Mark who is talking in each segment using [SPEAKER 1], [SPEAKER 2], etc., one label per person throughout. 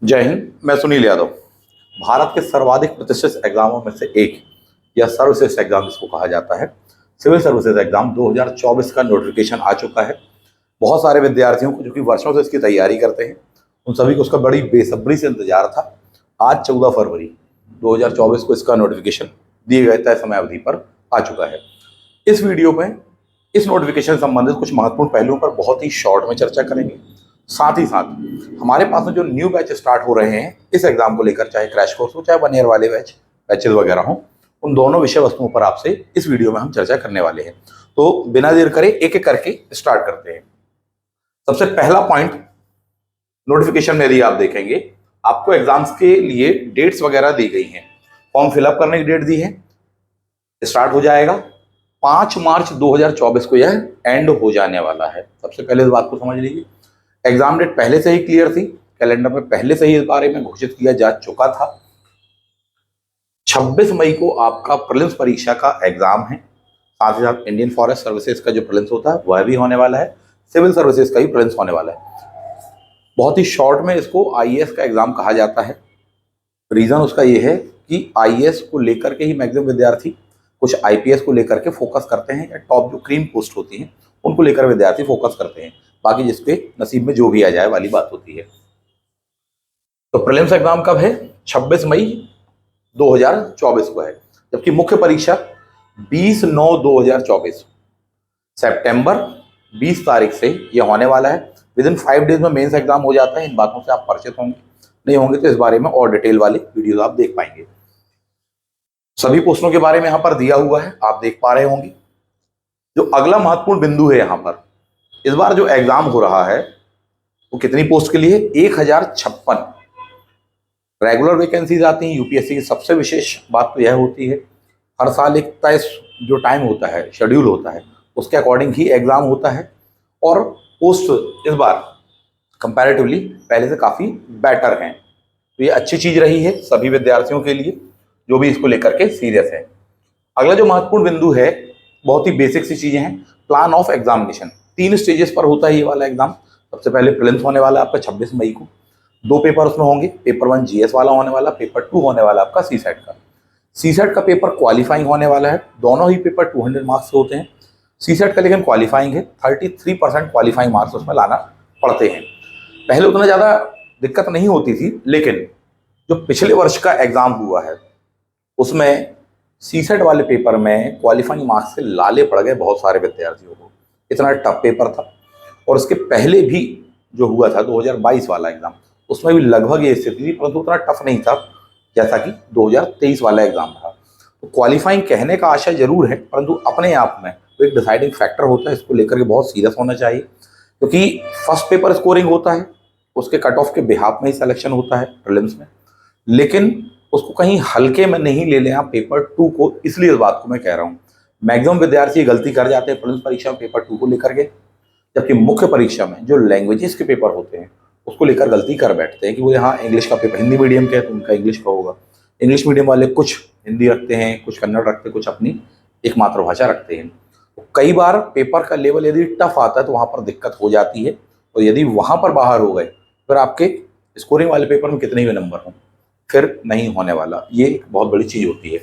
[SPEAKER 1] जय हिंद। मैं सुनील यादव। भारत के सर्वाधिक प्रतिष्ठित एग्जामों में से एक या सर्वश्रेष्ठ एग्जाम जिसको कहा जाता है, सिविल सर्विसेज एग्जाम 2024 का नोटिफिकेशन आ चुका है। बहुत सारे विद्यार्थियों को जो कि वर्षों से इसकी तैयारी करते हैं, उन सभी को उसका बड़ी बेसब्री से इंतजार था। आज 14 फरवरी 2024 को इसका नोटिफिकेशन दिए गए तय समय अवधि पर आ चुका है। इस वीडियो में इस नोटिफिकेशन संबंधित कुछ महत्वपूर्ण पहलुओं पर बहुत ही शॉर्ट में चर्चा करेंगे। साथ ही साथ हमारे पास में जो न्यू बैच स्टार्ट हो रहे हैं इस एग्जाम को लेकर, चाहे क्रैश कोर्स हो चाहे 1 ईयर वाले बैचेज वगैरह हो, उन दोनों विषय वस्तुओं पर आपसे इस वीडियो में हम चर्चा करने वाले हैं। तो बिना देर करे एक एक करके स्टार्ट करते हैं। सबसे पहला पॉइंट, नोटिफिकेशन में यदि आप देखेंगे, आपको एग्जाम्स के लिए डेट्स वगैरह दी गई हैं। फॉर्म फिलअप करने की डेट दी है, स्टार्ट हो जाएगा 5 मार्च 2024 को, यह एंड हो जाने वाला है। सबसे पहले इस बात को समझ लीजिए, एग्जाम डेट पहले से ही क्लियर थी, कैलेंडर में पहले से ही इस बारे में घोषित किया जा चुका था। 26 मई को आपका प्रीलिम्स परीक्षा का एग्जाम है। साथ ही साथ इंडियन फॉरेस्ट सर्विसेज का जो प्रीलिम्स होता है वह भी होने वाला है, सिविल सर्विसेज का भी प्रीलिम्स होने वाला है। बहुत ही शॉर्ट में इसको आईएएस का एग्जाम कहा जाता है। रीजन उसका ये है कि आईएएस को लेकर के ही मैक्सिमम विद्यार्थी कुछ आईपीएस को लेकर के फोकस करते हैं, या टॉप जो क्रीम पोस्ट होती हैं उनको लेकर विद्यार्थी फोकस करते हैं। बाकी जिसपे नसीब में जो भी आ जाए वाली बात होती है। तो प्रीलिम्स एग्जाम कब है? 26 मई 2024 को है, जबकि मुख्य परीक्षा 20/9/2024 सितंबर 20 तारीख से यह होने वाला है। विद इन 5 डेज में मेंस एग्जाम हो जाता है। इन बातों से आप परिचित होंगे, नहीं होंगे तो इस बारे में और डिटेल वाली वीडियो आप देख पाएंगे। सभी पोस्टों के बारे में यहाँ पर दिया हुआ है, आप देख पा रहे होंगे। जो अगला महत्वपूर्ण बिंदु है यहाँ पर, इस बार जो एग्जाम हो रहा है वो कितनी पोस्ट के लिए? 1056 रेगुलर वैकेंसीज आती हैं। यूपीएससी की सबसे विशेष बात तो यह होती है, हर साल एक तय जो टाइम होता है, शेड्यूल होता है, उसके अकॉर्डिंग ही एग्जाम होता है। और पोस्ट इस बार कंपैरेटिवली पहले से काफ़ी बेटर हैं। तो ये अच्छी चीज़ रही है सभी विद्यार्थियों के लिए जो भी इसको लेकर के सीरियस है। अगला जो महत्वपूर्ण बिंदु है, बहुत ही बेसिक सी चीज़ें हैं। प्लान ऑफ एग्जामिनेशन 3 स्टेजेस पर होता है ये वाला एग्जाम। सबसे पहले प्रीलिम्स होने वाला है आपका 26 मई को। 2 पेपर उसमें होंगे, पेपर 1 जीएस वाला होने वाला, पेपर 2 होने वाला आपका सीसेट का। सीसेट का पेपर क्वालिफाइंग होने वाला है। दोनों ही पेपर 200 मार्क्स से होते हैं। सीसेट का लेकिन क्वालिफाइंग है, 33% क्वालिफाइंग मार्क्स उसमें लाना पड़ते हैं। पहले उतना ज़्यादा दिक्कत नहीं होती थी, लेकिन जो पिछले वर्ष का एग्जाम हुआ है उसमें सीसेट वाले पेपर में क्वालिफाइंग मार्क्स से लाले पड़ गए बहुत सारे विद्यार्थियों को। इतना टफ पेपर था। और उसके पहले भी जो हुआ था 2022 वाला एग्जाम, उसमें भी लगभग ये स्थिति थी, परंतु उतना टफ नहीं था जैसा कि 2023 वाला एग्जाम था। तो क्वालिफाइंग कहने का आशय जरूर है, परंतु अपने आप में वो एक डिसाइडिंग फैक्टर होता है। इसको लेकर के बहुत सीरियस होना चाहिए, क्योंकि फर्स्ट पेपर स्कोरिंग होता है, उसके कट ऑफ के बिहाफ में ही सिलेक्शन होता है प्रीलिम्स में। लेकिन उसको कहीं हल्के में नहीं ले लें आप पेपर 2 को। इसलिए इस बात को मैं कह रहा हूँ, मैक्सिमम विद्यार्थी गलती कर जाते हैं प्रीलिम्स परीक्षा में पेपर 2 को लेकर के, जबकि मुख्य परीक्षा में जो लैंग्वेजेस के पेपर होते हैं उसको लेकर गलती कर बैठते हैं कि वो यहाँ इंग्लिश का पेपर, हिंदी मीडियम के है तो उनका इंग्लिश का होगा। इंग्लिश मीडियम वाले कुछ हिंदी रखते हैं, कुछ कन्नड़ रखते हैं, कुछ अपनी एक मातृभाषा रखते हैं। तो कई बार पेपर का लेवल यदि टफ आता है तो वहाँ पर दिक्कत हो जाती है। और यदि वहाँ पर बाहर हो गए फिर आपके स्कोरिंग वाले पेपर में कितने भी नंबर हों, फिर नहीं होने वाला। ये एक बहुत बड़ी चीज़ होती है।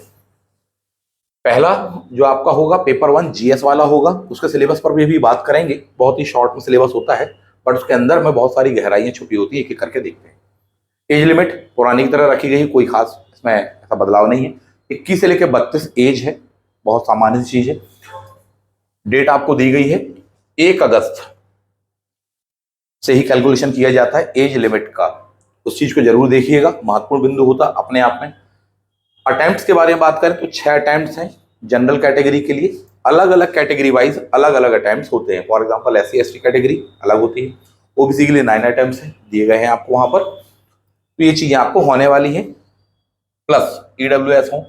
[SPEAKER 1] पहला जो आपका होगा पेपर 1 जीएस वाला होगा। उसके सिलेबस पर भी बात करेंगे, बहुत ही शॉर्ट में सिलेबस होता है, बट उसके अंदर में बहुत सारी गहराइयाँ छुपी होती है। एक एक करके देखते हैं। एज लिमिट पुरानी की तरह रखी गई, कोई खास इसमें ऐसा बदलाव नहीं है। 21 से लेकर 32 एज है, बहुत सामान्य चीज़ है। डेट आपको दी गई है 1 अगस्त से ही कैलकुलेशन किया जाता है एज लिमिट का। उस चीज़ को जरूर देखिएगा, महत्वपूर्ण बिंदु होता अपने आप में। अटेम्प्ट्स के बारे में बात करें तो 6 अटेम्प्ट्स हैं जनरल कैटेगरी के लिए। अलग अलग कैटेगरी वाइज अलग अलग अटेम्प्ट्स होते हैं। फॉर एग्जांपल SC/ST कैटेगरी अलग होती है, ओबीसी के लिए 9 अटेम्प्ट्स हैं, दिए गए हैं आपको वहाँ पर। तो ये चीज़ें आपको होने वाली हैं, प्लस EWS हो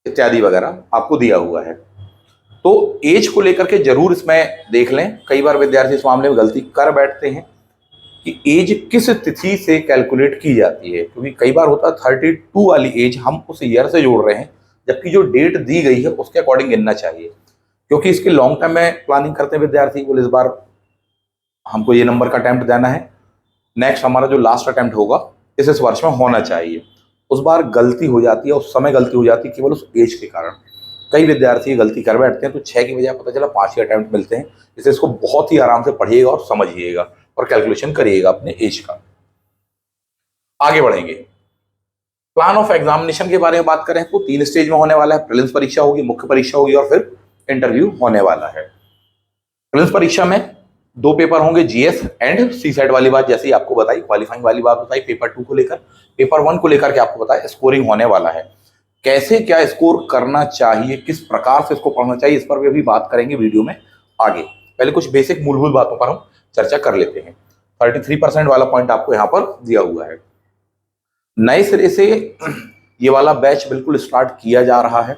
[SPEAKER 1] इत्यादि वगैरह आपको दिया हुआ है। तो एज को लेकर के जरूर इसमें देख लें। कई बार विद्यार्थी इस मामले में गलती कर बैठते हैं कि एज किस तिथि से कैलकुलेट की जाती है, क्योंकि कई बार होता है 32 वाली एज हम उस ईयर से जोड़ रहे हैं, जबकि जो डेट दी गई है उसके अकॉर्डिंग गिनना चाहिए। क्योंकि इसके लॉन्ग टर्म में प्लानिंग करते हैं विद्यार्थी, बोले इस बार हमको ये नंबर का अटेम्प्ट देना है, नेक्स्ट हमारा जो लास्ट अटेम्प्ट होगा इस वर्ष में होना चाहिए। उस बार गलती हो जाती है, उस समय गलती हो जाती है केवल उस एज के कारण। कई विद्यार्थी गलती कर बैठते हैं तो 6 की बजाय पता चला 5 ही अटेम्प्ट मिलते हैं। इसलिए इसको बहुत ही आराम से पढ़िएगा और समझिएगा और कैलकुलेशन करिएगा अपने एज का। आगे बढ़ेंगे। प्लान ऑफ एग्जामिनेशन के बारे में बात करें तो 3 स्टेज में होने वाला है। प्रीलिम्स परीक्षा होगी, मुख्य परीक्षा होगी और फिर इंटरव्यू होने वाला है। प्रीलिम्स परीक्षा में 2 पेपर होंगे, जीएस एंड सी सेट वाली बात जैसे ही आपको बताई, क्वालिफाइंग वाली बात बताई। पेपर 2 को लेकर, पेपर 1 को लेकर के आपको बताया स्कोरिंग होने वाला है। कैसे क्या स्कोर करना चाहिए, किस प्रकार से इसको पढ़ना चाहिए, इस पर भी अभी बात करेंगे वीडियो में आगे। पहले कुछ बेसिक मूलभूत बातों पर हम चर्चा कर लेते हैं। 33% वाला पॉइंट आपको यहाँ पर दिया हुआ है। नए सिरे से ये वाला बैच बिल्कुल स्टार्ट किया जा रहा है।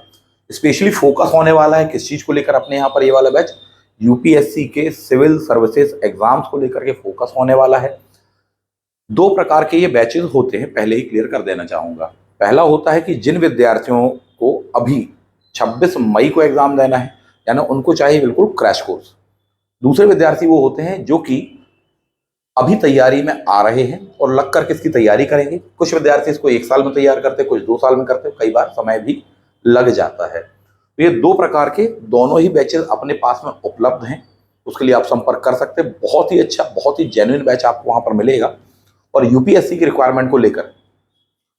[SPEAKER 1] स्पेशली फोकस होने वाला है किस चीज को लेकर अपने यहाँ पर ये वाला बैच, यूपीएससी के सिविल सर्विसेज एग्जाम्स को लेकर के फोकस होने वाला है। 2 प्रकार के ये बैचेस होते हैं, पहले ही क्लियर कर देना चाहूंगा। पहला होता है कि जिन विद्यार्थियों को अभी 26 मई को एग्जाम देना है, यानी उनको चाहिए बिल्कुल क्रैश कोर्स। दूसरे विद्यार्थी वो होते हैं जो कि अभी तैयारी में आ रहे हैं और लग कर किसकी तैयारी करेंगे। कुछ विद्यार्थी इसको 1 साल में तैयार करते, कुछ 2 साल में करते, कई बार समय भी लग जाता है। तो ये 2 प्रकार के दोनों ही बैचेस अपने पास में उपलब्ध हैं, उसके लिए आप संपर्क कर सकते हैं। बहुत ही अच्छा, बहुत ही जेन्युइन बैच आपको वहां पर मिलेगा। और यूपीएससी की रिक्वायरमेंट को लेकर,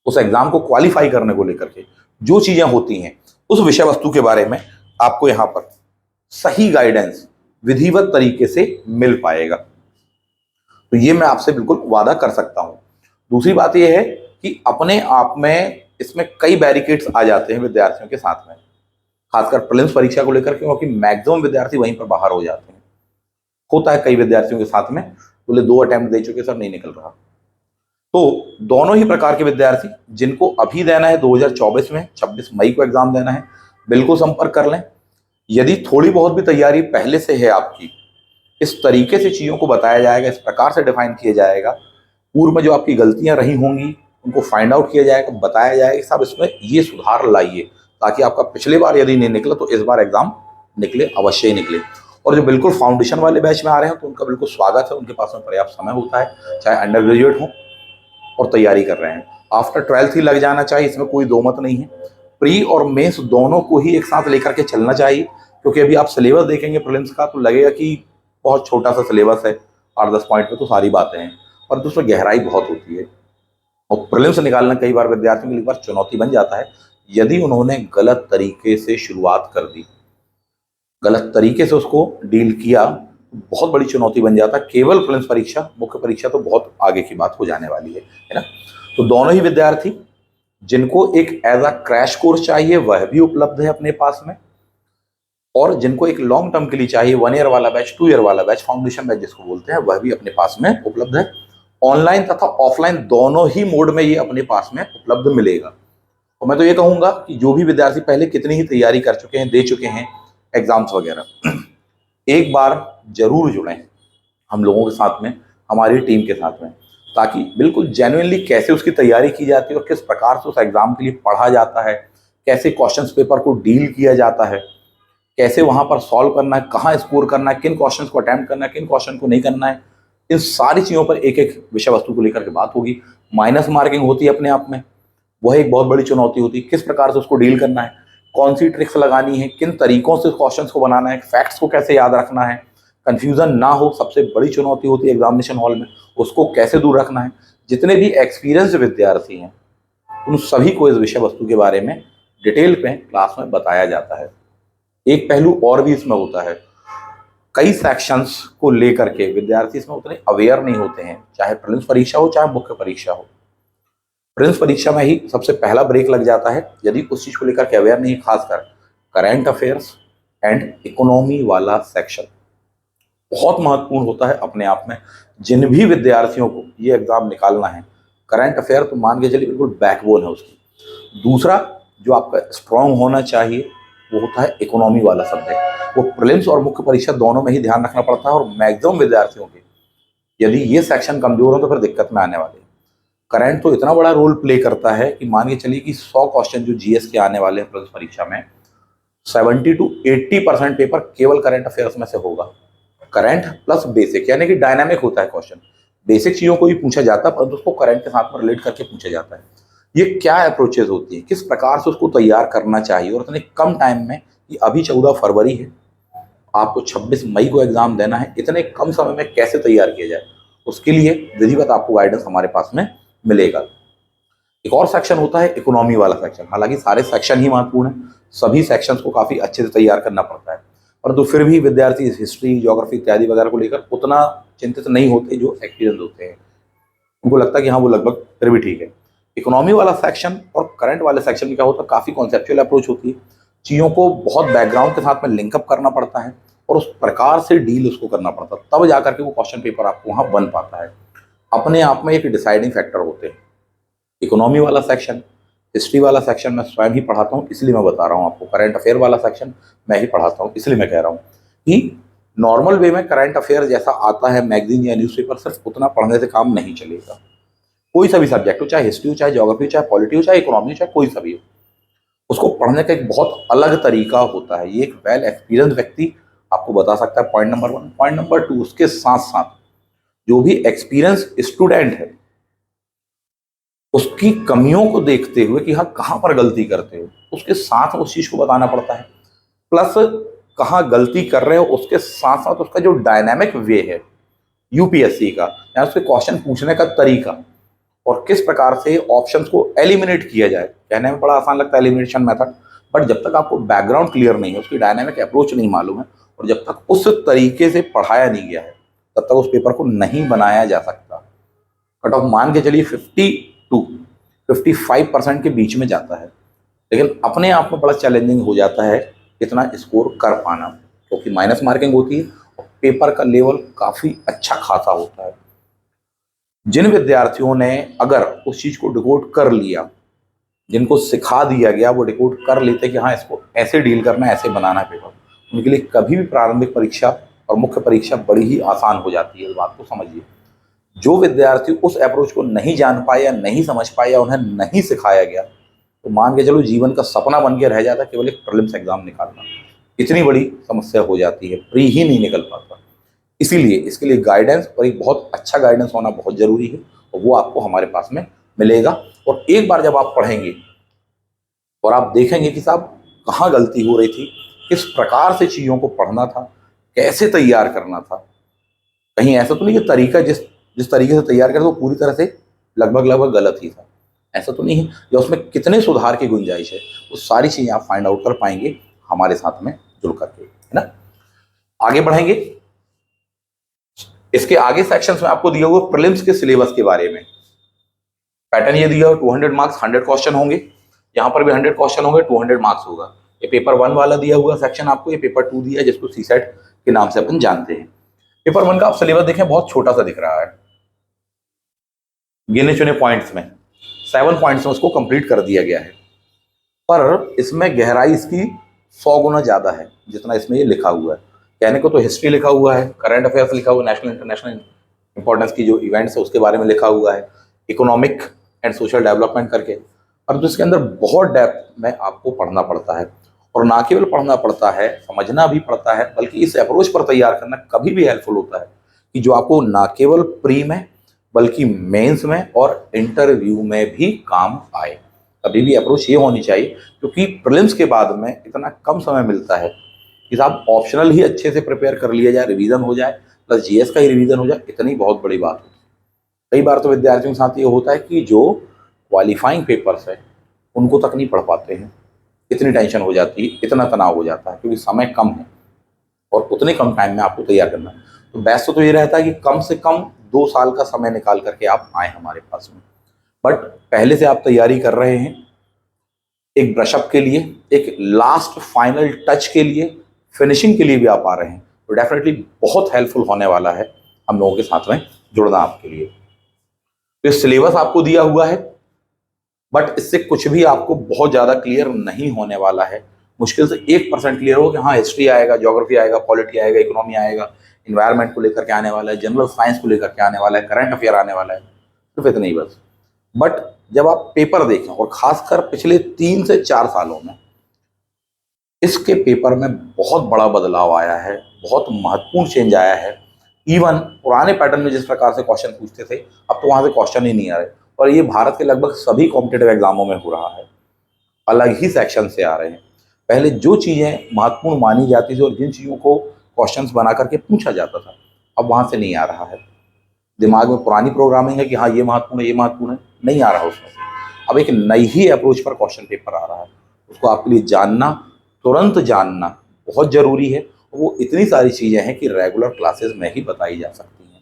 [SPEAKER 1] उस एग्जाम को क्वालिफाई करने को लेकर के जो चीजें होती हैं, उस विषय वस्तु के बारे में आपको यहाँ पर सही गाइडेंस विधिवत तरीके से मिल पाएगा। तो ये मैं आपसे बिल्कुल वादा कर सकता हूं। दूसरी बात यह है कि अपने आप में इसमें कई बैरिकेड्स आ जाते हैं विद्यार्थियों के साथ में, खासकर प्रीलिम्स परीक्षा को लेकर के, क्योंकि मैक्सिमम विद्यार्थी वहीं पर बाहर हो जाते हैं। होता है कई विद्यार्थियों के साथ में, बोले 2 अटेम्प्ट दे चुके सर, नहीं निकल रहा। तो दोनों ही प्रकार के विद्यार्थी जिनको अभी देना है 2024 में 26 मई को एग्जाम देना है, बिल्कुल संपर्क कर लें। यदि थोड़ी बहुत भी तैयारी पहले से है आपकी, इस तरीके से चीज़ों को बताया जाएगा, इस प्रकार से डिफाइन किया जाएगा, पूर्व में जो आपकी गलतियां रही होंगी उनको फाइंड आउट किया जाएगा, बताया जाएगा साहब इसमें ये सुधार लाइए, ताकि आपका पिछले बार यदि नहीं निकला तो इस बार एग्जाम निकले, अवश्य ही निकले। और जो बिल्कुल फाउंडेशन वाले बैच में आ रहे हैं तो उनका बिल्कुल स्वागत है, उनके पास में पर्याप्त समय होता है, चाहे अंडर ग्रेजुएट हो और तैयारी कर रहे हैं। आफ्टर 12th ही लग जाना चाहिए, इसमें कोई दो मत नहीं है। प्री और मेंस दोनों को ही एक साथ लेकर के चलना चाहिए, क्योंकि अभी आप सिलेबस देखेंगे प्रीलिम्स का तो लगेगा कि बहुत छोटा सा सिलेबस है, 8-10 पॉइंट में तो सारी बातें हैं, और दूसरा गहराई बहुत होती है। और प्रीलिम्स निकालना कई बार विद्यार्थियों के लिए एक बार चुनौती बन जाता है, यदि उन्होंने गलत तरीके से शुरुआत कर दी, गलत तरीके से उसको डील किया, बहुत बड़ी चुनौती बन जाता है। केवल प्रीलिम्स परीक्षा, मुख्य परीक्षा तो बहुत आगे की बात हो जाने वाली है ना। तो दोनों ही विद्यार्थी जिनको एक एज अ क्रैश कोर्स चाहिए वह भी उपलब्ध है अपने पास में, और जिनको एक लॉन्ग टर्म के लिए चाहिए 1 ईयर वाला बैच, 2 ईयर वाला बैच, फाउंडेशन बैच जिसको बोलते हैं, वह भी अपने पास में उपलब्ध है। ऑनलाइन तथा ऑफलाइन दोनों ही मोड में ये अपने पास में उपलब्ध मिलेगा। और मैं तो ये कहूंगा कि जो भी विद्यार्थी पहले कितनी ही तैयारी कर चुके हैं, दे चुके हैं एग्जाम्स वगैरह, एक बार जरूर जुड़ें हम लोगों के साथ में, हमारी टीम के साथ में, ताकि बिल्कुल जेन्युइनली कैसे उसकी तैयारी की जाती है और किस प्रकार से उस एग्जाम के लिए पढ़ा जाता है, कैसे क्वेश्चंस पेपर को डील किया जाता है, कैसे वहां पर सॉल्व करना है, कहाँ स्कोर करना है, किन क्वेश्चंस को अटेम्प्ट करना है, किन क्वेश्चन को नहीं करना है, इन सारी चीज़ों पर एक एक विषय वस्तु को लेकर के बात होगी। माइनस मार्किंग होती है अपने आप में, वह एक बहुत बड़ी चुनौती होती है, किस प्रकार से उसको डील करना है, कौन सी ट्रिक्स लगानी है, किन तरीकों से क्वेश्चन को बनाना है, फैक्ट्स को कैसे याद रखना है, कंफ्यूजन ना हो, सबसे बड़ी चुनौती होती है एग्जामिनेशन हॉल में, उसको कैसे दूर रखना है। जितने भी एक्सपीरियंस्ड विद्यार्थी हैं उन सभी को इस विषय वस्तु के बारे में डिटेल पे क्लास में बताया जाता है। एक पहलू और भी इसमें होता है, कई सेक्शंस को लेकर के विद्यार्थी इसमें उतने अवेयर नहीं होते हैं, चाहे प्रीलिम्स परीक्षा हो चाहे मुख्य परीक्षा हो। प्रीलिम्स परीक्षा में ही सबसे पहला ब्रेक लग जाता है यदि उस चीज को लेकर के अवेयर नहीं, खासकर करंट अफेयर्स एंड इकोनॉमी वाला सेक्शन बहुत महत्वपूर्ण होता है अपने आप में। जिन भी विद्यार्थियों को ये एग्जाम निकालना है, करंट अफेयर तो मान के चलिए बिल्कुल बैकबोन है उसकी। दूसरा जो आपका स्ट्रांग होना चाहिए वो होता है इकोनॉमी वाला सब्जेक्ट। वो प्रीलिम्स और मुख्य परीक्षा दोनों में ही ध्यान रखना पड़ता है, और मैक्सिमम विद्यार्थियों के यदि ये सेक्शन कमजोर हो तो फिर दिक्कत में आने वाले हैं। करंट तो इतना बड़ा रोल प्ले करता है कि मान के चलिए कि 100 क्वेश्चन जो जीएस के आने वाले हैं प्रीलिम्स परीक्षा में, 70 to 80% पेपर केवल करंट अफेयर्स में से होगा। करंट प्लस बेसिक, यानी कि डायनामिक होता है क्वेश्चन, बेसिक चीज़ों को भी पूछा जाता है, परंतु उसको करंट के साथ में रिलेट करके पूछा जाता है। ये क्या अप्रोचेज होती है, किस प्रकार से उसको तैयार करना चाहिए, और इतने कम टाइम में, कि अभी 14 फरवरी है, आपको 26 मई को एग्जाम देना है, इतने कम समय में कैसे तैयार किया जाए, उसके लिए विधिवत आपको गाइडेंस हमारे पास में मिलेगा। एक और सेक्शन होता है इकोनॉमी वाला सेक्शन। हालांकि सारे सेक्शन ही महत्वपूर्ण हैं, सभी सेक्शंस को काफ़ी अच्छे से तैयार करना पड़ता है, परंतु फिर भी विद्यार्थी हिस्ट्री, ज्योग्राफी इत्यादि वगैरह को लेकर उतना चिंतित नहीं होते जो एक्सपीरियंस होते हैं। उनको लगता है कि हाँ वो लगभग फिर भी ठीक है। इकोनॉमी वाला सेक्शन और करंट वाले सेक्शन में क्या होता है, काफ़ी कॉन्सेप्चुअल अप्रोच होती है, चीज़ों को बहुत बैकग्राउंड के साथ में लिंकअप करना पड़ता है और उस प्रकार से डील उसको करना पड़ता है, तब जाकर के वो क्वेश्चन पेपर आपको वहाँ बन पाता है। अपने आप में एक डिसाइडिंग फैक्टर होते हैं। इकोनॉमी वाला सेक्शन, हिस्ट्री वाला सेक्शन मैं स्वयं ही पढ़ाता हूँ, इसलिए मैं बता रहा हूँ आपको। करंट अफेयर वाला सेक्शन मैं ही पढ़ाता हूँ, इसलिए मैं कह रहा हूँ कि नॉर्मल वे में करंट अफेयर जैसा आता है मैगजीन या न्यूज़पेपर, सिर्फ उतना पढ़ने से काम नहीं चलेगा। कोई सा भी सब्जेक्ट हो, चाहे हिस्ट्री हो, चाहे ज्योग्राफी हो, चाहे पॉलिटी हो, चाहे इकोनॉमी हो, चाहे कोई सा भी हो, उसको पढ़ने का एक बहुत अलग तरीका होता है। ये एक वेल एक्सपीरियंस व्यक्ति आपको बता सकता है, पॉइंट नंबर 1। पॉइंट नंबर 2, उसके साथ साथ जो भी एक्सपीरियंस स्टूडेंट है, उसकी कमियों को देखते हुए कि हाँ कहाँ पर गलती करते हो, उसके साथ उस चीज़ को बताना पड़ता है। प्लस कहाँ गलती कर रहे हो उसके साथ साथ उसका जो डायनामिक वे है यूपीएससी का, या उसके क्वेश्चन पूछने का तरीका, और किस प्रकार से ऑप्शंस को एलिमिनेट किया जाए। कहने में बड़ा आसान लगता है एलिमिनेशन मेथड, बट जब तक आपको बैकग्राउंड क्लियर नहीं है, उसकी डायनामिक अप्रोच नहीं मालूम है, और जब तक उस तरीके से पढ़ाया नहीं गया है, तब तक उस पेपर को नहीं बनाया जा सकता। कट ऑफ मान के चलिए 50 to 55% के बीच में जाता है, लेकिन अपने आप में बड़ा चैलेंजिंग हो जाता है इतना स्कोर कर पाना, क्योंकि माइनस मार्किंग होती है और पेपर का लेवल काफ़ी अच्छा खासा होता है। जिन विद्यार्थियों ने अगर उस चीज़ को डिकोड कर लिया, जिनको सिखा दिया गया, वो डिकोड कर लेते कि हाँ इसको ऐसे डील करना है, ऐसे बनाना है पेपर, उनके लिए कभी भी प्रारंभिक परीक्षा और मुख्य परीक्षा बड़ी ही आसान हो जाती है। इस बात को समझिए। जो विद्यार्थी उस अप्रोच को नहीं जान पाए या नहीं समझ पाए या उन्हें नहीं सिखाया गया, तो मान के चलो जीवन का सपना बन के रह जाता केवल एक प्रीलिम्स एग्जाम निकालना। इतनी बड़ी समस्या हो जाती है, प्री ही नहीं निकल पाता। इसीलिए इसके लिए गाइडेंस, और एक बहुत अच्छा गाइडेंस होना बहुत ज़रूरी है, और वो आपको हमारे पास में मिलेगा। और एक बार जब आप पढ़ेंगे और आप देखेंगे कि साहब कहाँ गलती हो रही थी, किस प्रकार से चीज़ों को पढ़ना था, कैसे तैयार करना था, कहीं ऐसा तो नहीं कि तरीका जिस जिस तरीके से तैयार करें वो पूरी तरह से लगभग गलत ही था, ऐसा तो नहीं है, या उसमें कितने सुधार की गुंजाइश है, वो सारी चीज़ें आप फाइंड आउट कर पाएंगे हमारे साथ में जुड़ करके, है ना। आगे बढ़ेंगे। इसके आगे सेक्शंस में आपको दिया हुआ प्रीलिम्स के सिलेबस के बारे में पैटर्न ये दिया हुआ 200 मार्क्स 100 क्वेश्चन होंगे, यहाँ पर भी 100 क्वेश्चन होंगे, 200 मार्क्स होगा। ये पेपर 1 वाला दिया हुआ सेक्शन आपको, ये पेपर 2 दिया है जिसको सीसेट के नाम से अपन जानते हैं। पेपर 1 का आप सिलेबस देखें, बहुत छोटा सा दिख रहा है, गिने चुने पॉइंट्स में 7 पॉइंट्स में उसको कंप्लीट कर दिया गया है, पर इसमें गहराई इसकी 100 गुना ज़्यादा है जितना इसमें ये लिखा हुआ है। कहने को तो हिस्ट्री लिखा हुआ है, करंट अफेयर्स लिखा हुआ है, नेशनल इंटरनेशनल इंपॉर्टेंस की जो इवेंट्स है उसके बारे में लिखा हुआ है, इकोनॉमिक एंड सोशल डेवलपमेंट करके, पर तो इसके अंदर बहुत डेप्थ में आपको पढ़ना पड़ता है। और ना केवल पढ़ना पड़ता है, समझना भी पड़ता है, बल्कि इस अप्रोच पर तैयार करना कभी भी हेल्पफुल होता है कि जो आपको ना केवल प्री में बल्कि मेंस में और इंटरव्यू में भी काम आए। कभी भी अप्रोच ये होनी चाहिए, क्योंकि प्रीलिम्स के बाद में इतना कम समय मिलता है कि साहब ऑप्शनल ही अच्छे से प्रिपेयर कर लिया जाए, रिवीजन हो जाए, प्लस जीएस का ही रिवीजन हो जाए, इतनी बहुत बड़ी बात होती है। कई बार तो विद्यार्थियों के साथ ये होता है कि जो क्वालिफाइंग पेपर्स है उनको तक नहीं पढ़ पाते हैं, इतनी टेंशन हो जाती है, इतना तनाव हो जाता है, क्योंकि समय कम है और उतने कम टाइम में आपको तैयार करना है। तो बेस्ट तो ये रहता है कि कम से कम 2 साल का समय निकाल करके आप आए हमारे पास में, बट पहले से आप तैयारी कर रहे हैं, एक ब्रशअप के लिए, एक लास्ट फाइनल टच के लिए, फिनिशिंग के लिए भी आप आ रहे हैं, तो डेफिनेटली बहुत हेल्पफुल होने वाला है हम लोगों के साथ में जुड़ना आपके लिए। तो सिलेबस आपको दिया हुआ है, बट इससे कुछ भी आपको बहुत ज़्यादा क्लियर नहीं होने वाला है। मुश्किल से 1% क्लियर हो कि हाँ हिस्ट्री आएगा, ज्योग्राफी आएगा, पॉलिटी आएगा, इकोनॉमी आएगा, इन्वायरमेंट को लेकर के आने वाला है, जनरल साइंस को लेकर के आने वाला है, करंट अफेयर आने वाला है, सिर्फ इतना ही बस। बट जब आप पेपर देखें, और खासकर पिछले 3 से 4 सालों में इसके पेपर में बहुत बड़ा बदलाव आया है, बहुत महत्वपूर्ण चेंज आया है, इवन पुराने पैटर्न में जिस प्रकार से क्वेश्चन पूछते थे, अब तो वहां से क्वेश्चन ही नहीं आ रहे, और ये भारत के लगभग सभी कॉम्पिटेटिव एग्जामों में हो रहा है। अलग ही सेक्शन से आ रहे हैं। पहले जो चीजें महत्वपूर्ण मानी जाती थी और जिन चीजों को क्वेश्चंस बना करके पूछा जाता था, अब वहां से नहीं आ रहा है। दिमाग में पुरानी प्रोग्रामिंग है कि हाँ ये महत्वपूर्ण है, ये महत्वपूर्ण है, नहीं आ रहा उसमें से। अब एक नई ही अप्रोच पर क्वेश्चन पेपर आ रहा है, उसको आपके लिए जानना, तुरंत जानना बहुत जरूरी है। वो इतनी सारी चीजें हैं कि रेगुलर क्लासेस में ही बताई जा सकती हैं।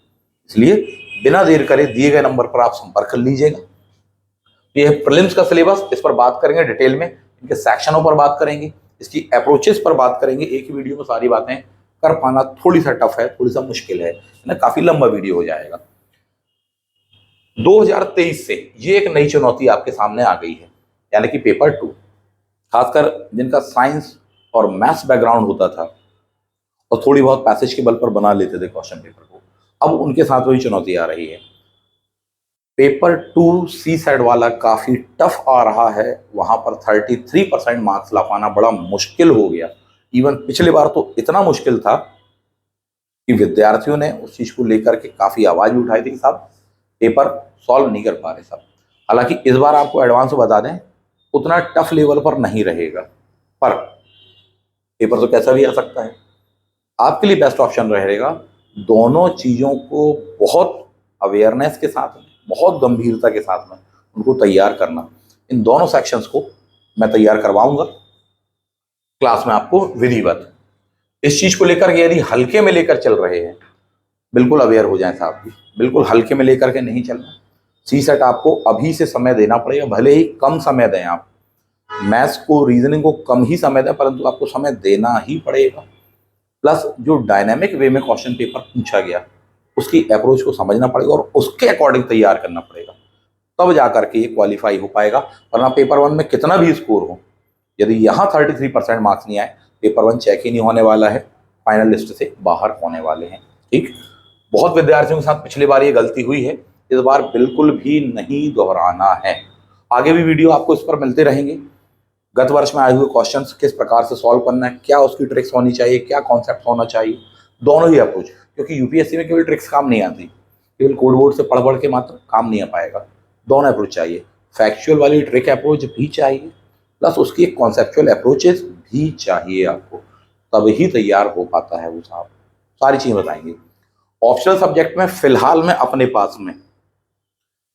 [SPEAKER 1] इसलिए बिना देर करे दिए गए नंबर पर आप संपर्क कर लीजिएगा। ये है प्रीलिम्स का सिलेबस, इस पर बात करेंगे डिटेल में, इनके सेक्शनों पर बात करेंगे, इसकी अप्रोचेस पर बात करेंगे। एक ही वीडियो में सारी बातें कर पाना थोड़ी सा टफ है, थोड़ी सा मुश्किल है ना, काफी लंबा वीडियो हो जाएगा। 2023 से ये एक नई चुनौती आपके सामने आ गई है, यानी कि पेपर 2। खासकर जिनका साइंस और मैथ्स बैकग्राउंड होता था और थोड़ी बहुत पैसेज के बल पर बना लेते थे क्वेश्चन पेपर को, अब उनके साथ वही चुनौती आ रही है। पेपर 2 सी सेट वाला काफी टफ आ रहा है, वहां पर 33% मार्क्स ला पाना बड़ा मुश्किल हो गया। इवन पिछली बार तो इतना मुश्किल था कि विद्यार्थियों ने उस चीज को लेकर के काफी आवाज भी उठाई थी कि साहब पेपर सॉल्व नहीं कर पा रहे साहब। हालांकि इस बार आपको एडवांस बता दें, उतना टफ लेवल पर नहीं रहेगा, पर पेपर तो कैसा भी आ सकता है। आपके लिए बेस्ट ऑप्शन रहेगा दोनों चीजों को बहुत अवेयरनेस के साथ में, बहुत गंभीरता के साथ में उनको तैयार करना। इन दोनों सेक्शंस को मैं तैयार करवाऊंगा क्लास में आपको विधिवत। इस चीज को लेकर के यदि हल्के में लेकर चल रहे हैं, बिल्कुल अवेयर हो जाएं साहब भी, बिल्कुल हल्के में लेकर के नहीं चलना। सी सेट आपको अभी से समय देना पड़ेगा, भले ही कम समय दें आप, मैथ्स को रीजनिंग को कम ही समय दें, परंतु आपको समय देना ही पड़ेगा। प्लस जो डायनामिक वे में क्वेश्चन पेपर पूछा गया उसकी अप्रोच को समझना पड़ेगा और उसके अकॉर्डिंग तैयार करना पड़ेगा, तब जाकर के ये क्वालिफाई हो पाएगा। वरना पेपर 1 में कितना भी स्कोर हो, यदि यहाँ 33% मार्क्स नहीं आए, पेपर 1 चेक ही नहीं होने वाला है, फाइनल लिस्ट से बाहर होने वाले हैं। ठीक, बहुत विद्यार्थियों के साथ पिछली बार ये गलती हुई है, इस बार बिल्कुल भी नहीं दोहराना है। आगे भी वीडियो आपको इस पर मिलते रहेंगे। गत वर्ष में आए हुए क्वेश्चंस किस प्रकार से सॉल्व करना है, क्या उसकी ट्रिक्स होनी चाहिए, क्या कॉन्सेप्ट होना चाहिए, दोनों ही अप्रोच, क्योंकि यूपीएससी में केवल ट्रिक्स काम नहीं आती, केवल कोड बोर्ड से पढ़ के मात्र काम नहीं आ पाएगा। दोनों अप्रोच चाहिए, फैक्चुअल वाली ट्रिक अप्रोच भी चाहिए, प्लस उसकी एक कॉन्सेप्चुअल अप्रोचेस भी चाहिए आपको, तब ही तैयार हो पाता है वो साहब। सारी चीजें बताएंगे। ऑप्शनल सब्जेक्ट में फिलहाल में अपने पास में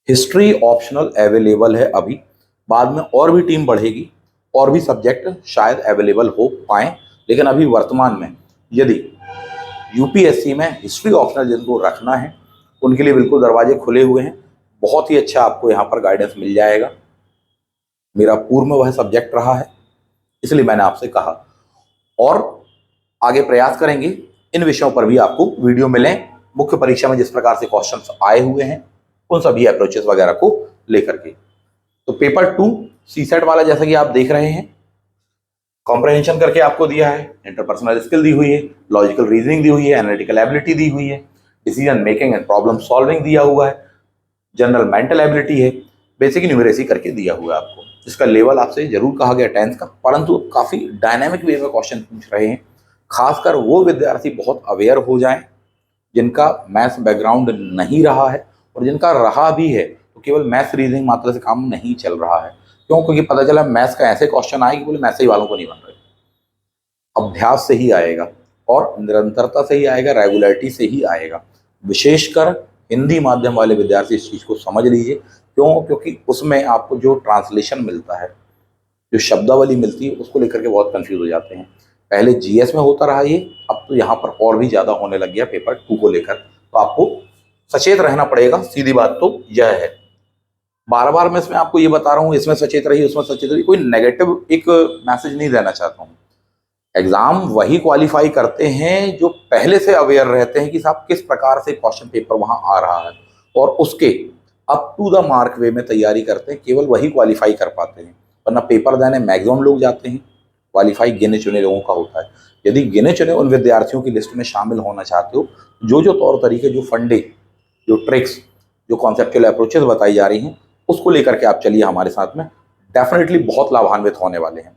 [SPEAKER 1] हिस्ट्री ऑप्शनल अवेलेबल है अभी, बाद में और भी टीम बढ़ेगी और भी सब्जेक्ट शायद अवेलेबल हो पाए, लेकिन अभी वर्तमान में यदि यूपीएससी में हिस्ट्री ऑप्शनल जिनको रखना है उनके लिए बिल्कुल दरवाजे खुले हुए हैं। बहुत ही अच्छा आपको यहाँ पर गाइडेंस मिल जाएगा। मेरा पूर्व में वह सब्जेक्ट रहा है, इसलिए मैंने आपसे कहा, और आगे प्रयास करेंगे इन विषयों पर भी आपको वीडियो मिलें। मुख्य परीक्षा में जिस प्रकार से क्वेश्चंस आए हुए हैं उन सभी अप्रोचेस वगैरह को लेकर के। तो पेपर 2 सी सेट वाला जैसा कि आप देख रहे हैं, कॉम्प्रहेंशन करके आपको दिया है, इंटरपर्सनल स्किल दी हुई है, लॉजिकल रीजनिंग दी हुई है, एनालिटिकल एबिलिटी दी हुई है, decision making and problem solving दिया हुआ है, जनरल मेंटल एबिलिटी है, बेसिक न्यूमेरेसी करके दिया हुआ है आपको। इसका लेवल आपसे जरूर कहा गया 10th का, परंतु काफी डायनामिक वे में क्वेश्चन पूछ रहे हैं। खासकर वो विद्यार्थी बहुत अवेयर हो जाएं जिनका मैथ्स बैकग्राउंड नहीं रहा है, और जिनका रहा भी है तो केवल मैथ्स रीजनिंग मात्र से काम नहीं चल रहा है। क्यों? क्योंकि पता चला मैथ्स का ऐसे क्वेश्चन आए कि बोले मैथ्स ही वालों को नहीं बन रहे। अभ्यास से ही आएगा और निरंतरता से ही आएगा, रेगुलरिटी से ही आएगा। विशेषकर हिंदी माध्यम वाले विद्यार्थी इस चीज को समझ लीजिए। क्यों? क्योंकि उसमें आपको जो ट्रांसलेशन मिलता है, जो शब्दावली मिलती है, उसको लेकर के बहुत कंफ्यूज हो जाते हैं। पहले जीएस में होता रहा ये, अब तो यहाँ पर और भी ज्यादा होने लग गया पेपर 2 को लेकर। तो आपको सचेत रहना पड़ेगा, सीधी बात तो यह है। बार बार मैं इसमें आपको ये बता रहा हूँ, इसमें सचेत रहिए, उसमें सचेत रहिए, कोई नेगेटिव एक मैसेज नहीं देना चाहता हूँ। एग्जाम वही क्वालिफाई करते हैं जो पहले से अवेयर रहते हैं कि साहब किस प्रकार से क्वेश्चन पेपर वहां आ रहा है, और उसके अप टू द मार्क वे में तैयारी करते हैं, केवल वही क्वालिफाई कर पाते हैं। वरना पेपर देने मैक्सिमम लोग जाते हैं, क्वालिफाई गिने चुने लोगों का होता है। यदि गिने चुने उन विद्यार्थियों की लिस्ट में शामिल होना चाहते हो, जो तौर तरीके, जो फंडे, जो ट्रिक्स, जो कॉन्सेप्चुअल अप्रोचेस बताई जा रही हैं, उसको लेकर के आप चलिए हमारे साथ में, डेफिनेटली बहुत लाभान्वित होने वाले हैं।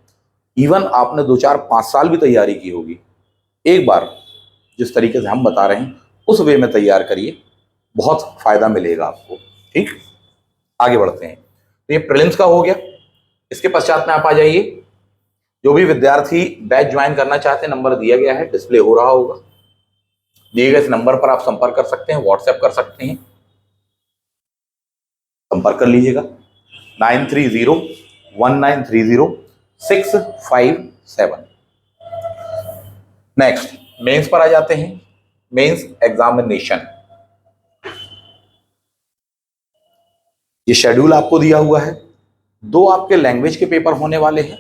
[SPEAKER 1] इवन आपने 2 4 5 साल भी तैयारी की होगी, एक बार जिस तरीके से हम बता रहे हैं उस वे में तैयार करिए, बहुत फायदा मिलेगा आपको। ठीक, आगे बढ़ते हैं। तो ये प्रीलिम्स का हो गया। इसके पश्चात में आप आ जाइए, जो भी विद्यार्थी बैच ज्वाइन करना चाहते हैं, नंबर दिया गया है, डिस्प्ले हो रहा होगा। दिए गए इस नंबर पर आप संपर्क कर सकते हैं, व्हाट्सएप कर सकते हैं, संपर्क कर लीजिएगा 9301930657। नेक्स्ट मेंस पर आ जाते हैं। मेंस एग्जामिनेशन, ये शेड्यूल आपको दिया हुआ है। 2 आपके लैंग्वेज के पेपर होने वाले हैं,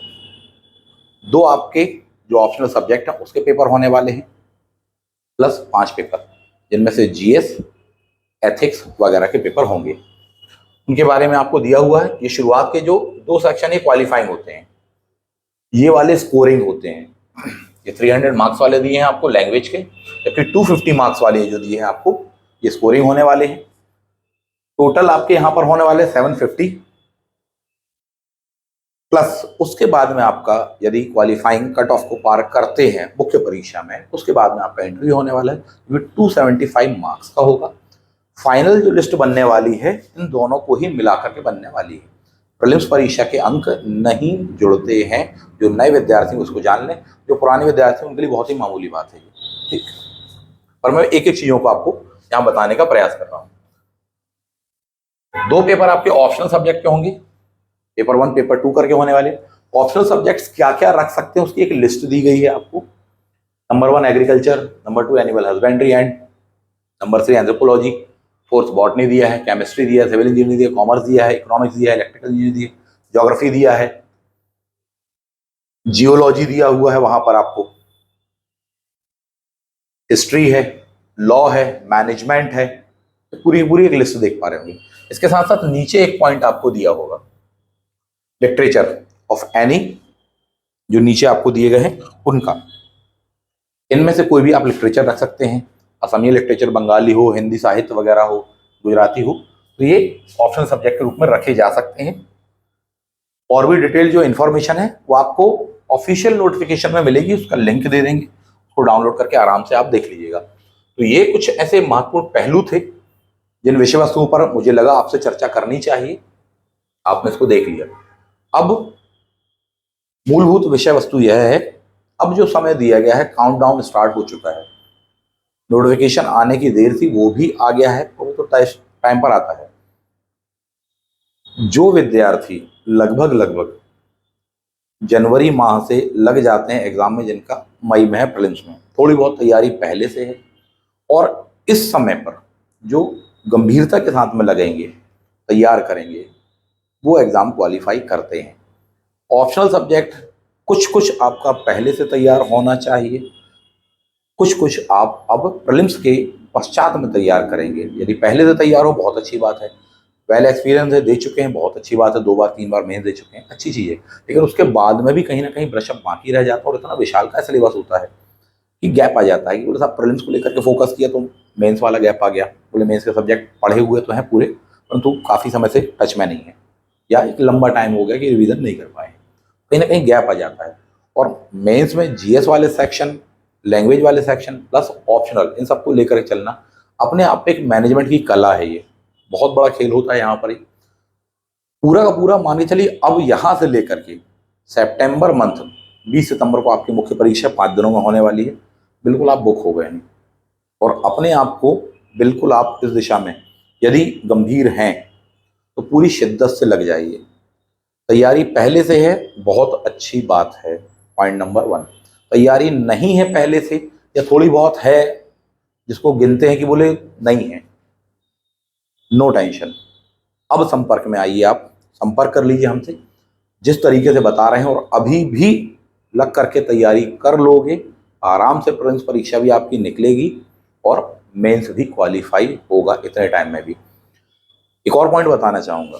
[SPEAKER 1] 2 आपके जो ऑप्शनल सब्जेक्ट है उसके पेपर होने वाले हैं, प्लस 5 पेपर जिनमें से जीएस, एथिक्स वगैरह के पेपर होंगे। उनके बारे में आपको दिया हुआ है। ये शुरुआत के जो 2 सेक्शन ये क्वालिफाइंग होते हैं, ये वाले स्कोरिंग होते हैं। ये 300 मार्क्स वाले दिए हैं आपको लैंग्वेज के, जबकि 250 मार्क्स वाले जो दिए हैं आपको ये स्कोरिंग होने वाले हैं। टोटल आपके यहां पर होने वाले 750, प्लस उसके बाद में आपका यदि क्वालिफाइंग कट ऑफ को पार करते हैं मुख्य परीक्षा में, उसके बाद में आपका इंटरव्यू होने वाला है, जो 275 मार्क्स का होगा। फाइनल जो लिस्ट बनने वाली है इन दोनों को ही मिलाकर के बनने वाली है। प्रीलिम्स परीक्षा के अंक नहीं जुड़ते हैं, जो नए विद्यार्थी उसको जान लें। जो पुराने विद्यार्थी उनके लिए बहुत ही मामूली बात है ये, ठीक। पर मैं एक एक चीजों को आपको यहाँ बताने का प्रयास कर रहा हूँ। 2 पेपर आपके ऑप्शनल सब्जेक्ट के होंगे, पेपर 1 पेपर 2 करके होने वाले। ऑप्शनल सब्जेक्ट्स क्या क्या रख सकते हैं उसकी एक लिस्ट दी गई है आपको। Number 1 agriculture, number 2 animal husbandry and number 3 anthropology, 4th botany दिया है, केमिस्ट्री दिया है, सिविल इंजीनियरिंग दिया है, कॉमर्स दिया है, इकोनॉमिक्स दिया है, इलेक्ट्रिकल इंजीनियरिंग दिया है, ज्योग्राफी दिया है, जियोलॉजी दिया हुआ है वहां पर आपको, हिस्ट्री है, लॉ है, मैनेजमेंट है। तो पूरी पूरी एक लिस्ट देख पा रहे होंगे। इसके साथ साथ नीचे एक पॉइंट आपको दिया होगा, लिटरेचर ऑफ एनी, जो नीचे आपको दिए गए हैं उनका। इनमें से कोई भी आप लिटरेचर रख सकते हैं, असमिया लिटरेचर, बंगाली हो, हिंदी साहित्य वगैरह हो, गुजराती हो, तो ये ऑप्शनल सब्जेक्ट के रूप में रखे जा सकते हैं। और भी डिटेल जो इन्फॉर्मेशन है वो आपको ऑफिशियल नोटिफिकेशन में मिलेगी, उसका लिंक दे देंगे, उसको डाउनलोड करके आराम से आप देख लीजिएगा। तो ये कुछ ऐसे महत्वपूर्ण पहलू थे जिन विषय वस्तुओं पर मुझे लगा आपसे चर्चा करनी चाहिए, आपने इसको देख लिया। अब मूलभूत विषय वस्तु यह है, अब जो समय दिया गया है, काउंटडाउन स्टार्ट हो चुका है। नोटिफिकेशन आने की देर थी, वो भी आ गया है, वो तो टाइम पर आता है। जो विद्यार्थी लगभग जनवरी माह से लग जाते हैं एग्जाम में, जिनका मई में है प्रीलिम्स में, थोड़ी बहुत तैयारी पहले से है और इस समय पर जो गंभीरता के साथ में लगेंगे, तैयार करेंगे, वो एग्जाम क्वालिफाई करते हैं। ऑप्शनल सब्जेक्ट कुछ आपका पहले से तैयार होना चाहिए, कुछ आप अब प्रीलिम्स के पश्चात में तैयार करेंगे। यदि पहले से तैयार हो बहुत अच्छी बात है, वेल एक्सपीरियंस है, दे चुके हैं, बहुत अच्छी बात है, 2 बार 3 बार मेंस दे चुके हैं, अच्छी चीज़ है। लेकिन उसके बाद में भी कहीं ना कहीं ब्रशअप बाकी रह जाता है, और इतना विशाल का सिलेबस होता है कि गैप आ जाता है कि बोले साहब प्रीलिम्स को लेकर के फोकस किया तो मेंस वाला गैप आ गया, बोले मेंस के सब्जेक्ट पढ़े हुए तो हैं पूरे, परंतु काफ़ी समय से टच में नहीं है, या एक लंबा टाइम हो गया कि रिवीजन नहीं कर पाए, कहीं ना कहीं गैप आ जाता है। और मेंस में जीएस वाले सेक्शन, लैंग्वेज वाले सेक्शन प्लस ऑप्शनल, इन सबको लेकर चलना अपने आप में एक मैनेजमेंट की कला है। ये बहुत बड़ा खेल होता है यहाँ पर। पूरा का पूरा मान के चलिए, अब यहाँ से लेकर के सितंबर मंथ 20 सितंबर को आपकी मुख्य परीक्षा 5 दिनों में होने वाली है। बिल्कुल आप बुक हो गए हैं, और अपने आप को बिल्कुल आप इस दिशा में यदि गंभीर हैं तो पूरी शिद्दत से लग जाइए। तैयारी पहले से है, बहुत अच्छी बात है, पॉइंट नंबर 1। तैयारी नहीं है पहले से, या थोड़ी बहुत है जिसको गिनते हैं कि बोले नहीं है, नो टेंशन, अब संपर्क में आइए, आप संपर्क कर लीजिए हमसे, जिस तरीके से बता रहे हैं, और अभी भी लग करके तैयारी कर लोगे, आराम से प्रीलिम्स परीक्षा भी आपकी निकलेगी और मेंस भी क्वालिफाई होगा इतने टाइम में भी। एक और पॉइंट बताना चाहूँगा,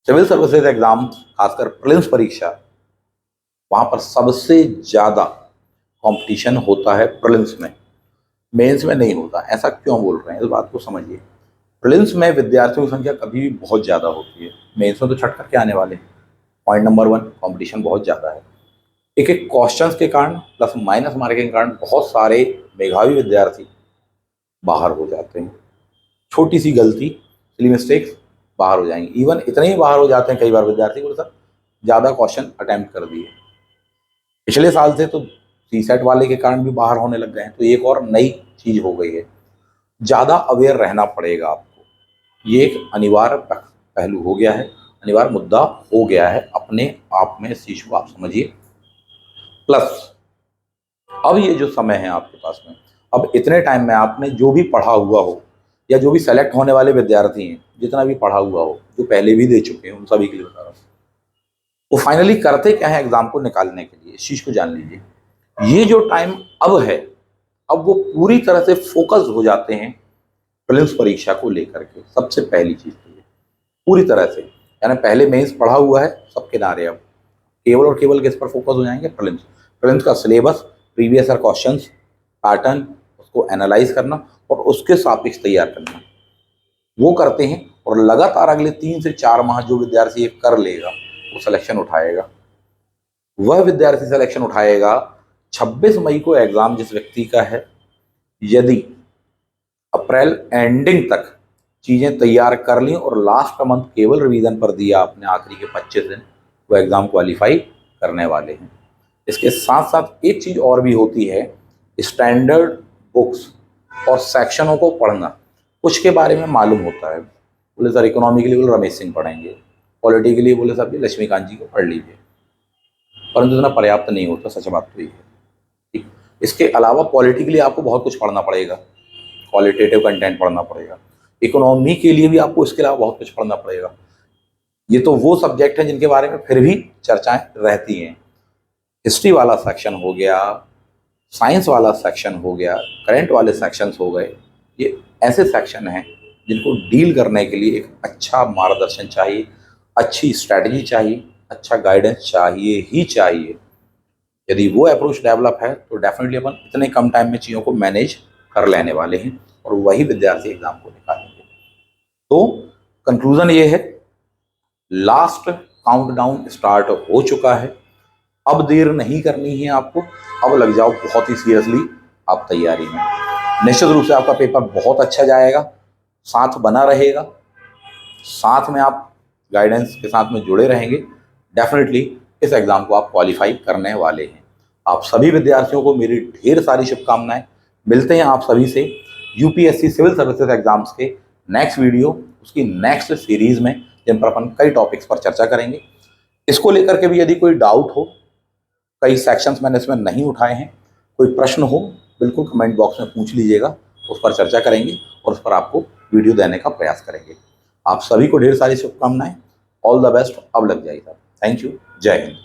[SPEAKER 1] सिविल सर्विसेज एग्जाम, खासकर प्रीलिम्स परीक्षा, वहाँ पर सबसे ज़्यादा कंपटीशन होता है प्रीलिम्स में, मेंस में नहीं होता। ऐसा क्यों बोल रहे हैं, इस बात को समझिए। प्रीलिम्स में विद्यार्थियों की संख्या कभी भी बहुत ज़्यादा होती है, मेंस में तो छट करके आने वाले हैं। पॉइंट नंबर 1, कंपटीशन बहुत ज़्यादा है। एक एक क्वेश्चंस के कारण प्लस माइनस मार्किंग के कारण बहुत सारे मेधावी विद्यार्थी बाहर हो जाते हैं। छोटी सी गलती, सिली मिस्टेक्स, बाहर हो जाएंगे। इवन इतने ही बाहर हो जाते हैं कई बार विद्यार्थी बोले सर ज़्यादा क्वेश्चन अटेम्प्ट कर दिए। पिछले साल से तो सीसेट वाले के कारण भी बाहर होने लग गए हैं, तो एक और नई चीज़ हो गई है। ज़्यादा अवेयर रहना पड़ेगा आपको, ये एक अनिवार्य पहलू हो गया है, अनिवार्य मुद्दा हो गया है अपने आप में। इस चीज को आप समझिए। प्लस अब ये जो समय है आपके पास में, अब इतने टाइम में आपने जो भी पढ़ा हुआ हो या जो भी सेलेक्ट होने वाले विद्यार्थी हैं, जितना भी पढ़ा हुआ हो, जो पहले भी दे चुके हैं, उन सभी के लिए बता रहा हूँ, वो फाइनली करते क्या है एग्जाम को निकालने के लिए, इस चीज को जान लीजिए। ये जो टाइम अब है, अब वो पूरी तरह से फोकस हो जाते हैं प्रीलिम्स परीक्षा को लेकर के। सबसे पहली चीज तो ये पूरी तरह से, यानी पहले मेंस पढ़ा हुआ है सब किनारे, अब केवल और केवल किस पर फोकस हो जाएंगे, प्रीलिम्स। प्रीलिम्स का syllabus, previous year questions, pattern, उसको एनालाइज करना और उसके सापेक्ष तैयार करना, वो करते हैं। और लगातार अगले 3 से 4 माह जो विद्यार्थी ये कर लेगा वो सिलेक्शन उठाएगा। वह विद्यार्थी सिलेक्शन उठाएगा 26 मई को एग्जाम जिस व्यक्ति का है, यदि अप्रैल एंडिंग तक चीज़ें तैयार कर ली और लास्ट का मंथ केवल रिवीजन पर दिया आपने आखिरी के 25 दिन, वो एग्ज़ाम क्वालिफाई करने वाले हैं। इसके साथ साथ एक चीज़ और भी होती है, स्टैंडर्ड बुक्स और सेक्शनों को पढ़ना। कुछ के बारे में मालूम होता है, बोले सर इकोनॉमी के लिए बोले रमेश सिंह पढ़ेंगे, पॉलिटी के लिए बोले सर लक्ष्मीकांत जी को पढ़ लीजिए, परंतु इतना पर्याप्त नहीं होता, सच बात तो ये है। ठीक, इसके अलावा पॉलिटी के लिए आपको बहुत कुछ पढ़ना पड़ेगा, क्वालिटेटिव कंटेंट पढ़ना पड़ेगा। इकोनॉमी के लिए भी आपको इसके अलावा बहुत कुछ पढ़ना पड़ेगा। ये तो वो सब्जेक्ट हैं जिनके बारे में फिर भी चर्चाएं रहती हैं। हिस्ट्री वाला सेक्शन हो गया, साइंस वाला सेक्शन हो गया, करंट वाले सेक्शंस हो गए, ये ऐसे सेक्शन हैं जिनको डील करने के लिए एक अच्छा मार्गदर्शन चाहिए, अच्छी स्ट्रैटेजी चाहिए, अच्छा गाइडेंस चाहिए ही चाहिए। यदि वो अप्रोच डेवलप है तो डेफिनेटली अपन इतने कम टाइम में चीज़ों को मैनेज कर लेने वाले हैं और वही विद्यार्थी एग्जाम को निकालेंगे। तो कंक्लूजन ये है, लास्ट काउंटडाउन स्टार्ट हो चुका है, अब देर नहीं करनी है आपको, अब लग जाओ बहुत ही सीरियसली आप तैयारी में। निश्चित रूप से आपका पेपर बहुत अच्छा जाएगा, साथ बना रहेगा, साथ में आप गाइडेंस के साथ में जुड़े रहेंगे, डेफिनेटली इस एग्ज़ाम को आप क्वालिफाई करने वाले हैं। आप सभी विद्यार्थियों को मेरी ढेर सारी शुभकामनाएं। मिलते हैं आप सभी से यूपीएससी सिविल सर्विसेज एग्जाम्स के नेक्स्ट वीडियो, उसकी नेक्स्ट सीरीज में, जिन पर अपन कई टॉपिक्स पर चर्चा करेंगे। इसको लेकर के भी यदि कोई डाउट हो, कई सेक्शंस मैंने इसमें नहीं उठाए हैं, कोई प्रश्न हो, बिल्कुल कमेंट बॉक्स में पूछ लीजिएगा, उस पर चर्चा करेंगे और उस पर आपको वीडियो देने का प्रयास करेंगे। आप सभी को ढेर सारी शुभकामनाएं। All the best. अब लग जाएगा। Thank you. जय हिंद।